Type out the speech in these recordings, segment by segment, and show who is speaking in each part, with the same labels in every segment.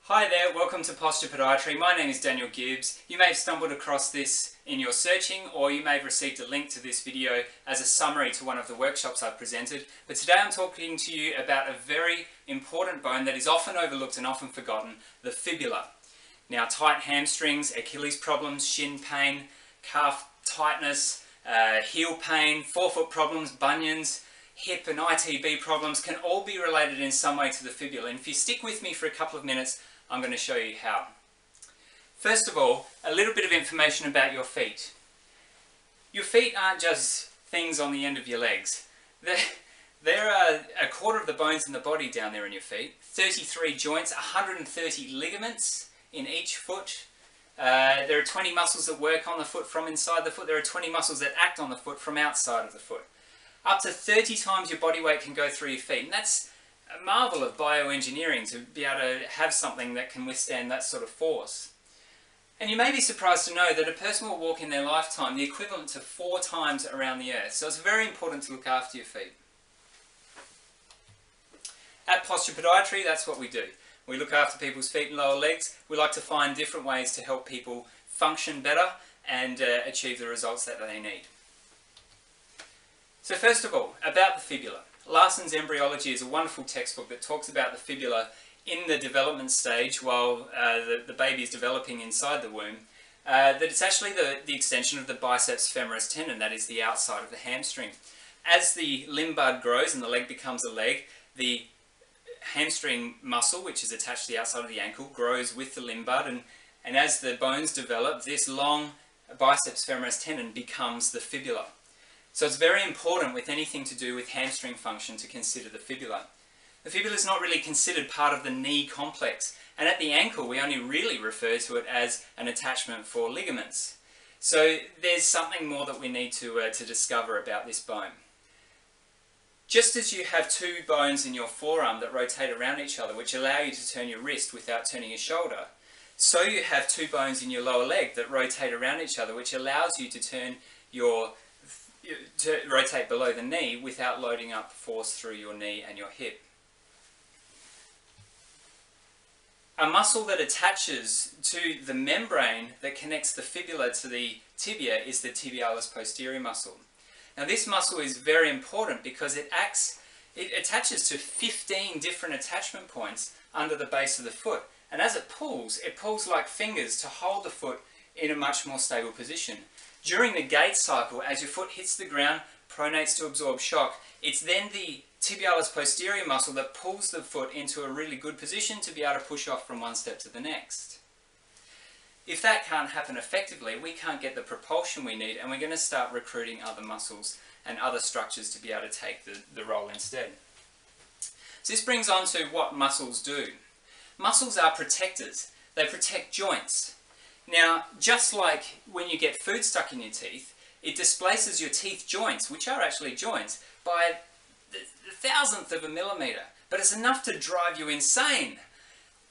Speaker 1: Hi there, welcome to Posture Podiatry. My name is Daniel Gibbs. You may have stumbled across this in your searching, or you may have received a link to this video as a summary to one of the workshops I've presented. But today I'm talking to you about a very important bone that is often overlooked and often forgotten, the fibula. Now, tight hamstrings, Achilles problems, shin pain, calf tightness, heel pain, forefoot problems, bunions, hip and ITB problems can all be related in some way to the fibula. And if you stick with me for a couple of minutes, I'm going to show you how. First of all, a little bit of information about your feet. Your feet aren't just things on the end of your legs. There are a quarter of the bones in the body down there in your feet, 33 joints, 130 ligaments in each foot. There are 20 muscles that work on the foot from inside the foot. There are 20 muscles that act on the foot from outside of the foot. Up to 30 times your body weight can go through your feet, and that's a marvel of bioengineering to be able to have something that can withstand that sort of force. And you may be surprised to know that a person will walk in their lifetime the equivalent to 4 times around the earth. So it's very important to look after your feet. At Posture Podiatry, that's what we do. We look after people's feet and lower legs. We like to find different ways to help people function better and achieve the results that they need. So first of all, about the fibula. Larson's Embryology is a wonderful textbook that talks about the fibula in the development stage while the baby is developing inside the womb. That it's actually the extension of the biceps femoris tendon, that is the outside of the hamstring. As the limb bud grows and the leg becomes a leg, the hamstring muscle, which is attached to the outside of the ankle, grows with the limb bud, and as the bones develop, this long biceps femoris tendon becomes the fibula. So it's very important with anything to do with hamstring function to consider the fibula. The fibula is not really considered part of the knee complex, and at the ankle we only really refer to it as an attachment for ligaments. So there's something more that we need to discover about this bone. Just as you have 2 bones in your forearm that rotate around each other, which allow you to turn your wrist without turning your shoulder, so you have 2 bones in your lower leg that rotate around each other, which allows you to turn to rotate below the knee without loading up force through your knee and your hip. A muscle that attaches to the membrane that connects the fibula to the tibia is the Tibialis Posterior muscle. Now this muscle is very important because it attaches to 15 different attachment points under the base of the foot, and as it pulls like fingers to hold the foot in a much more stable position. During the gait cycle, as your foot hits the ground, pronates to absorb shock, it's then the Tibialis Posterior muscle that pulls the foot into a really good position to be able to push off from one step to the next. If that can't happen effectively, we can't get the propulsion we need, and we're going to start recruiting other muscles and other structures to be able to take the role instead. So this brings on to what muscles do. Muscles are protectors. They protect joints. Now, just like when you get food stuck in your teeth, it displaces your teeth joints, which are actually joints, by the thousandth of a millimetre. But it's enough to drive you insane.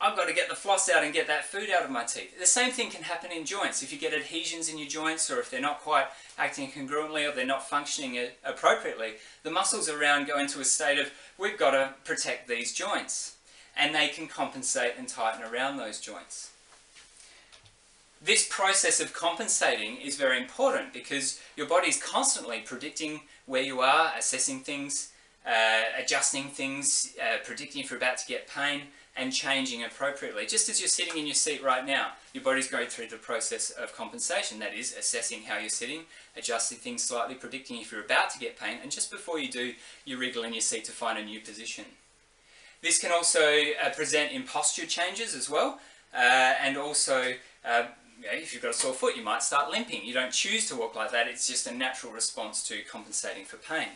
Speaker 1: I've got to get the floss out and get that food out of my teeth. The same thing can happen in joints. If you get adhesions in your joints, or if they're not quite acting congruently, or they're not functioning appropriately, the muscles around go into a state of, we've got to protect these joints. And they can compensate and tighten around those joints. This process of compensating is very important because your body is constantly predicting where you are, assessing things, adjusting things, predicting if you're about to get pain, and changing appropriately. Just as you're sitting in your seat right now, your body's going through the process of compensation. That is, assessing how you're sitting, adjusting things slightly, predicting if you're about to get pain, and just before you do, you wriggle in your seat to find a new position. This can also present in posture changes as well, and also if you've got a sore foot, you might start limping. You don't choose to walk like that, it's just a natural response to compensating for pain.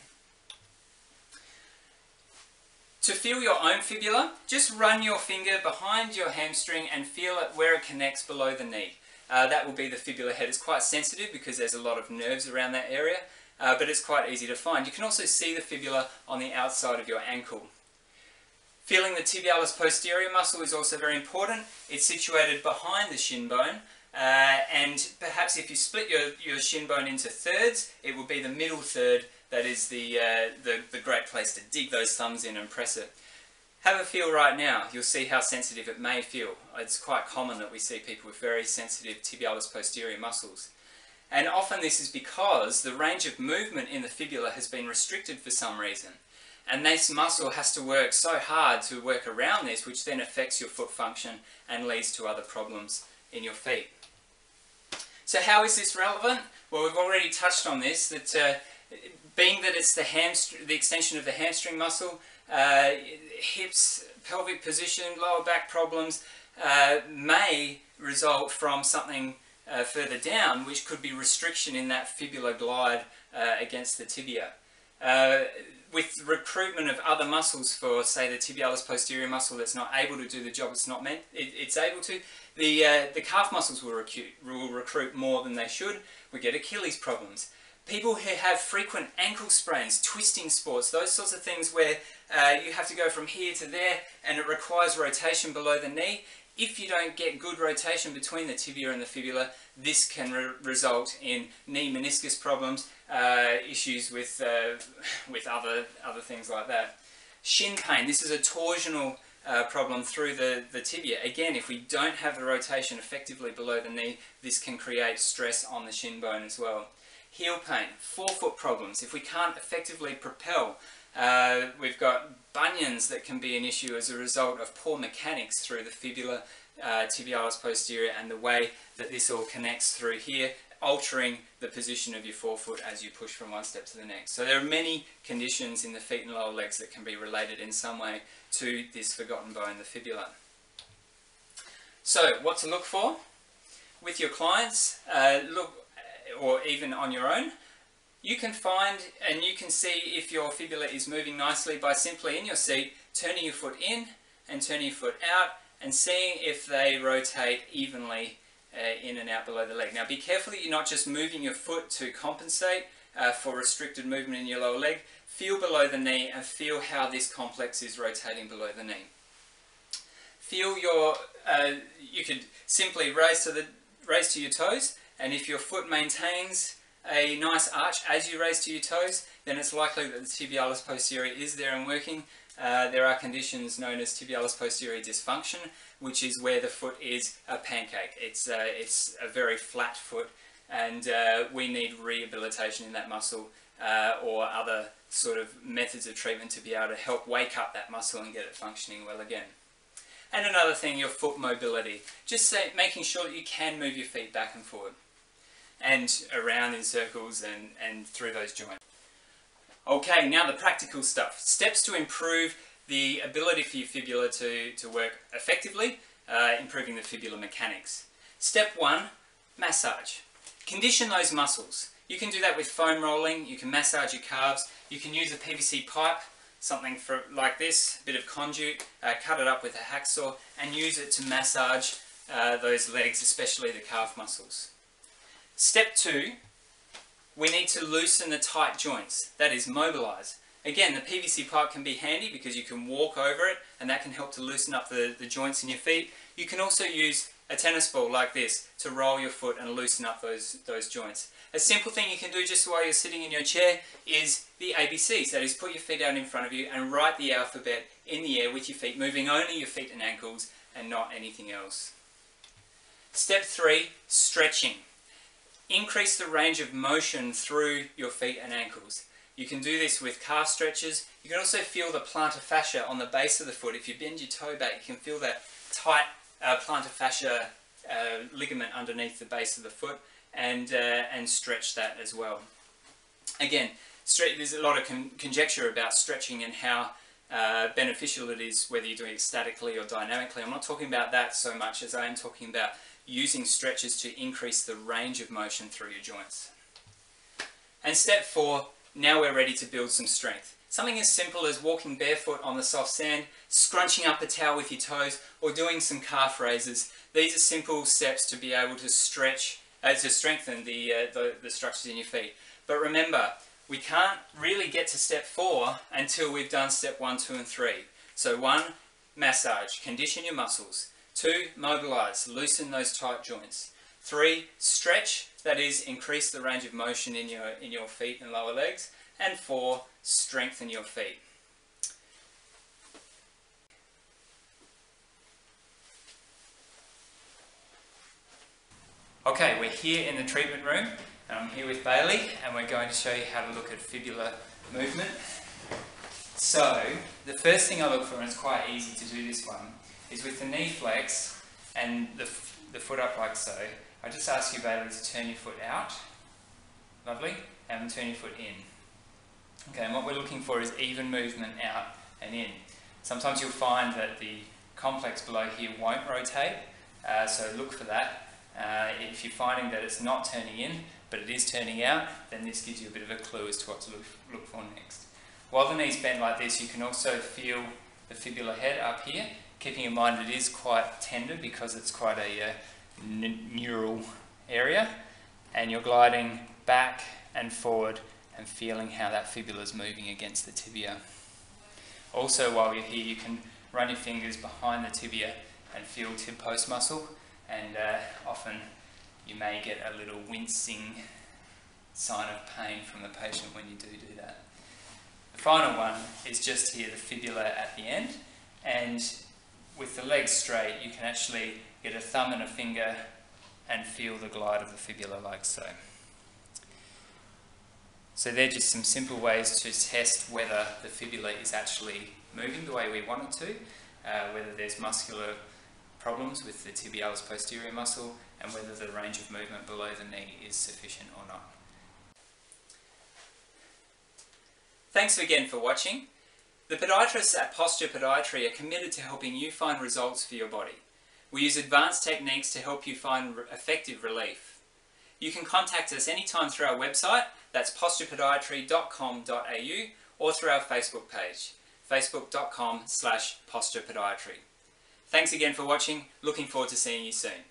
Speaker 1: To feel your own fibula, just run your finger behind your hamstring and feel it where it connects below the knee. That will be the fibula head. It's quite sensitive because there's a lot of nerves around that area, but it's quite easy to find. You can also see the fibula on the outside of your ankle. Feeling the tibialis posterior muscle is also very important. It's situated behind the shin bone, and perhaps if you split your shin bone into thirds, it will be the middle third that is the great place to dig those thumbs in and press it. Have a feel right now. You'll see how sensitive it may feel. It's quite common that we see people with very sensitive tibialis posterior muscles. And often this is because the range of movement in the fibula has been restricted for some reason. And this muscle has to work so hard to work around this, which then affects your foot function and leads to other problems in your feet. So how is this relevant? Well, we've already touched on this, that being that it's the extension of the hamstring muscle, hips, pelvic position, lower back problems may result from something further down, which could be restriction in that fibular glide against the tibia. With recruitment of other muscles for, say, the tibialis posterior muscle that's not able to do the job it's able to, the calf muscles will recruit more than they should. We get Achilles problems. People who have frequent ankle sprains, twisting sports, those sorts of things where you have to go from here to there and it requires rotation below the knee. If you don't get good rotation between the tibia and the fibula, this can result in knee meniscus problems, issues with other things like that. Shin pain, this is a torsional problem through the tibia. Again, if we don't have the rotation effectively below the knee, this can create stress on the shin bone as well. Heel pain, forefoot problems. If we can't effectively propel, we've got bunions that can be an issue as a result of poor mechanics through the fibula, tibialis posterior, and the way that this all connects through here, altering the position of your forefoot as you push from one step to the next. So there are many conditions in the feet and lower legs that can be related in some way to this forgotten bone, the fibula. So what to look for with your clients, or even on your own. You can find and you can see if your fibula is moving nicely by simply in your seat turning your foot in and turning your foot out and seeing if they rotate evenly in and out below the leg. Now be careful that you're not just moving your foot to compensate for restricted movement in your lower leg. Feel below the knee and feel how this complex is rotating below the knee. Feel your, you could simply raise to your toes, and if your foot maintains a nice arch as you raise to your toes, then it's likely that the tibialis posterior is there and working. There are conditions known as tibialis posterior dysfunction, which is where the foot is a pancake. It's a very flat foot, and we need rehabilitation in that muscle or other sort of methods of treatment to be able to help wake up that muscle and get it functioning well again. And another thing, your foot mobility. Just making sure that you can move your feet back and forward and around in circles and through those joints. Okay, now the practical stuff. Steps to improve the ability for your fibula to work effectively, improving the fibular mechanics. Step 1, massage. Condition those muscles. You can do that with foam rolling, you can massage your calves, you can use a PVC pipe, something like this, a bit of conduit, cut it up with a hacksaw and use it to massage those legs, especially the calf muscles. Step 2, we need to loosen the tight joints, that is mobilise. Again, the PVC pipe can be handy because you can walk over it and that can help to loosen up the joints in your feet. You can also use a tennis ball like this to roll your foot and loosen up those joints. A simple thing you can do just while you're sitting in your chair is the ABCs, that is put your feet out in front of you and write the alphabet in the air with your feet, moving only your feet and ankles and not anything else. Step 3, stretching. Increase the range of motion through your feet and ankles. You can do this with calf stretches. You can also feel the plantar fascia on the base of the foot. If you bend your toe back, you can feel that tight plantar fascia ligament underneath the base of the foot and stretch that as well. Again, there's a lot of conjecture about stretching and how beneficial it is, whether you're doing it statically or dynamically. I'm not talking about that so much as I am talking about using stretches to increase the range of motion through your joints. And step 4, now we're ready to build some strength. Something as simple as walking barefoot on the soft sand, scrunching up a towel with your toes, or doing some calf raises. These are simple steps to be able to strengthen the structures in your feet. But remember, we can't really get to step 4 until we've done step 1, 2 and 3. So 1, massage, condition your muscles. 2, mobilise, loosen those tight joints. 3, stretch, that is, increase the range of motion in your feet and lower legs. And 4, strengthen your feet. Okay, we're here in the treatment room, and I'm here with Bailey, and we're going to show you how to look at fibula movement. So, the first thing I look for, and it's quite easy to do this one, is with the knee flex and the foot up like so. I just ask you, Bailey, to turn your foot out, lovely, and turn your foot in. Okay, and what we're looking for is even movement out and in. Sometimes you'll find that the complex below here won't rotate, so look for that. If you're finding that it's not turning in, but it is turning out, then this gives you a bit of a clue as to what to look for next. While the knees bend like this, you can also feel the fibula head up here, keeping in mind it is quite tender because it's quite a neural area, and you're gliding back and forward and feeling how that fibula is moving against the tibia. Also, while you're here, you can run your fingers behind the tibia and feel tib post muscle, and often you may get a little wincing sign of pain from the patient when you do that. The final one is just here, the fibula at the end, and with the legs straight you can actually get a thumb and a finger and feel the glide of the fibula like so. So they're just some simple ways to test whether the fibula is actually moving the way we want it to, whether there's muscular problems with the tibialis posterior muscle, and whether the range of movement below the knee is sufficient or not. Thanks again for watching. The podiatrists at Posture Podiatry are committed to helping you find results for your body. We use advanced techniques to help you find effective relief. You can contact us anytime through our website, that's posturepodiatry.com.au, or through our Facebook page, facebook.com/posturepodiatry. Thanks again for watching, looking forward to seeing you soon.